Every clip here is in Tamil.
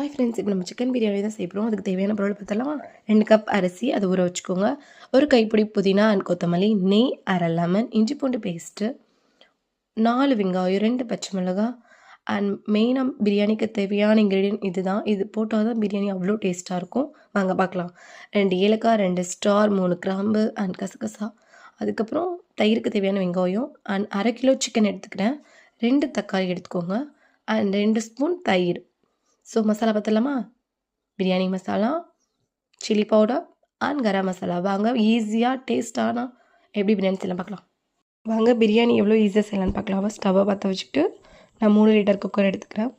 ஹாய் ஃப்ரெண்ட்ஸ், இப்போ நம்ம சிக்கன் பிரியாணி தான் செய்கிறோம். அதுக்கு தேவையான பொருள் பார்த்தலாமா? 2 கப் அரிசி, அதை ஊற வச்சுக்கோங்க. ஒரு கைப்பிடி புதினா அண்ட் கொத்தமல்லி, நெய், அரை லெமன், இஞ்சி பூண்டு பேஸ்ட்டு, 4 வெங்காயம், 2 பச்சை மிளகாய் அண்ட் மெயினாக பிரியாணிக்கு தேவையான இன்க்ரீடியன்ட் இது தான். இது போட்டால் தான் பிரியாணி அவ்வளோ டேஸ்ட்டாக இருக்கும். வாங்க பார்க்கலாம். 2 ஏலக்காய், 2 ஸ்டார், 3 கிராம்பு அண்ட் கசகசா. அதுக்கப்புறம் தயிருக்கு தேவையான வெங்காயம் அண்ட் 1/2 கிலோ சிக்கன் எடுத்துக்கிறேன். 2 தக்காளி எடுத்துக்கோங்க அண்ட் 2 ஸ்பூன் தயிர். ஸோ மசாலா பார்த்தலாமா? Biryani masala, chilli powder and garam masala. வாங்க ஈஸியாக டேஸ்ட்டான எப்படி பிரியாணி செய்யலாம் பார்க்கலாம். வாங்க பிரியாணி எவ்வளோ ஈஸியாக செய்யலான்னு பார்க்கலாம். ஸ்டவ்வை பற்ற வச்சுக்கிட்டு நான் 3 லிட்டர் குக்கர் எடுத்துக்கிறேன்.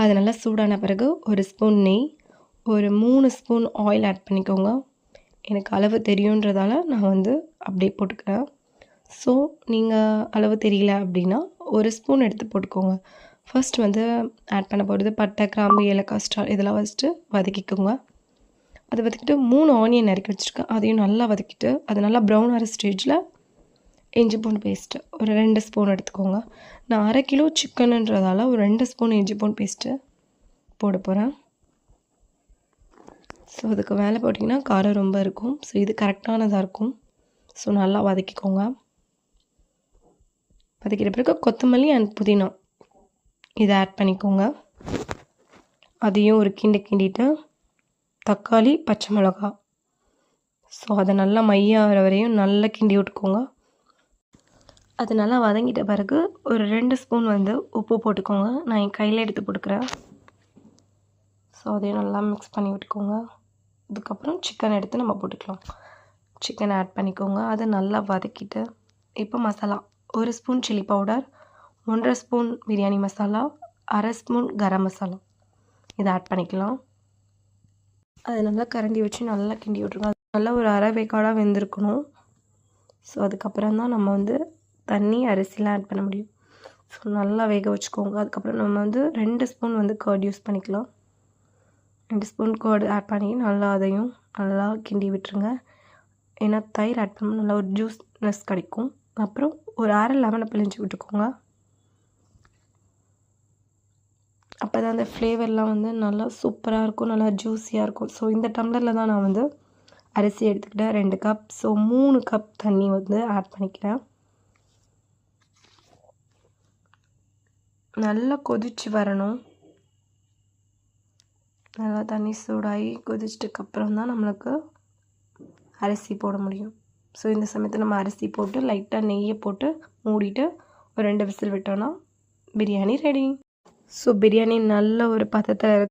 அது நல்லா சூடான பிறகு 1 ஸ்பூன் நெய், ஒரு 3 ஸ்பூன் ஆயில் ஆட் பண்ணிக்கோங்க. எனக்கு அளவு தெரியுன்றதால நான் அப்படியே போட்டுக்கிறேன். ஸோ நீங்கள் அளவு தெரியல அப்படின்னா 1 ஸ்பூன் எடுத்து போட்டுக்கோங்க. ஃபர்ஸ்ட் ஆட் பண்ண போகிறது பட்டை, கிராம்பு, ஏலக்காய், ஸ்டார் இதெல்லாம் ஃபஸ்ட்டு வதக்கிக்கோங்க. அதை வதக்கிட்டு 3 ஆனியன் நறுக்கி வச்சுருக்கேன். அதையும் நல்லா வதக்கிட்டு அது நல்லா ப்ரௌன் ஆகிற ஸ்டேஜில் இஞ்சி பூண்டு பேஸ்ட்டு ஒரு 2 ஸ்பூன் எடுத்துக்கோங்க. நான் 1/2 கிலோ சிக்கனுன்றதால ஒரு 2 ஸ்பூன் இஞ்சி பூண்டு பேஸ்ட்டு போட போகிறேன். ஸோ அதுக்கு மேலே போட்டிங்கன்னா காரம் ரொம்ப இருக்கும். ஸோ இது கரெக்டானதாக இருக்கும். ஸோ நல்லா வதக்கிக்கோங்க. வதக்கிட்ட பிறகு கொத்தமல்லி அண்ட் புதினா இதை ஆட் பண்ணிக்கோங்க. அதையும் ஒரு கிண்டிட்டு தக்காளி, பச்சை மிளகாய், ஸோ அதை நல்லா மையாகிற வரையும் நல்லா கிண்டி விட்டுக்கோங்க. அது நல்லா வதங்கிட்ட பிறகு ஒரு 2 ஸ்பூன் உப்பு போட்டுக்கோங்க. நான் என் கையில் எடுத்து போட்டுக்கிறேன். ஸோ அதையும் நல்லா மிக்ஸ் பண்ணி விட்டுக்கோங்க. அதுக்கப்புறம் சிக்கன் எடுத்து நம்ம போட்டுக்கலாம். சிக்கன் ஆட் பண்ணிக்கோங்க. அதை நல்லா வதக்கிட்டு இப்போ masala 1 spoon chilli powder, 1/2 spoon biryani masala, 1/2 spoon garam masala இதை ஆட் பண்ணிக்கலாம். அதை நல்லா கரண்டி வச்சு நல்லா கிண்டி விட்ருங்க. அது நல்லா ஒரு அரை வேக்காடாக வெந்திருக்கணும். ஸோ அதுக்கப்புறம் தான் நம்ம தண்ணி, அரிசிலாம் ஆட் பண்ண முடியும். ஸோ நல்லா வேக வச்சுக்கோங்க. அதுக்கப்புறம் நம்ம 2 ஸ்பூன் கர்ட் யூஸ் பண்ணிக்கலாம். 2 ஸ்பூன் கர்டு ஆட் பண்ணி நல்லா அதையும் நல்லா கிண்டி விட்டுருங்க. ஏன்னா தயிர் ஆட் பண்ணால் நல்லா ஒரு ஜூஸ்னஸ் கிடைக்கும். அப்புறம் ஒரு அரை லெமனை பிழிஞ்சு விட்டுக்கோங்க. அப்போ தான் அந்த ஃப்ளேவர்லாம் நல்லா சூப்பராக இருக்கும், நல்லா ஜூஸியாக இருக்கும். ஸோ இந்த டம்ளரில் தான் நான் அரிசி எடுத்துக்கிட்டேன் 2 கப். ஸோ 3 கப் தண்ணி ஆட் பண்ணிக்கிறேன். நல்லா கொதிச்சு வரணும். நல்லா தண்ணி சூடாகி கொதிச்சிட்டுக்கப்புறம் தான் நம்மளுக்கு அரிசி போட முடியும். ஸோ இந்த சமயத்தில் நம்ம அரிசி போட்டு லைட்டாக நெய்யை போட்டு மூடிட்டு ஒரு 2 விசில் விட்டோன்னா பிரியாணி ரெடி. ஸோ பிரியாணி நல்ல ஒரு பதத்தில்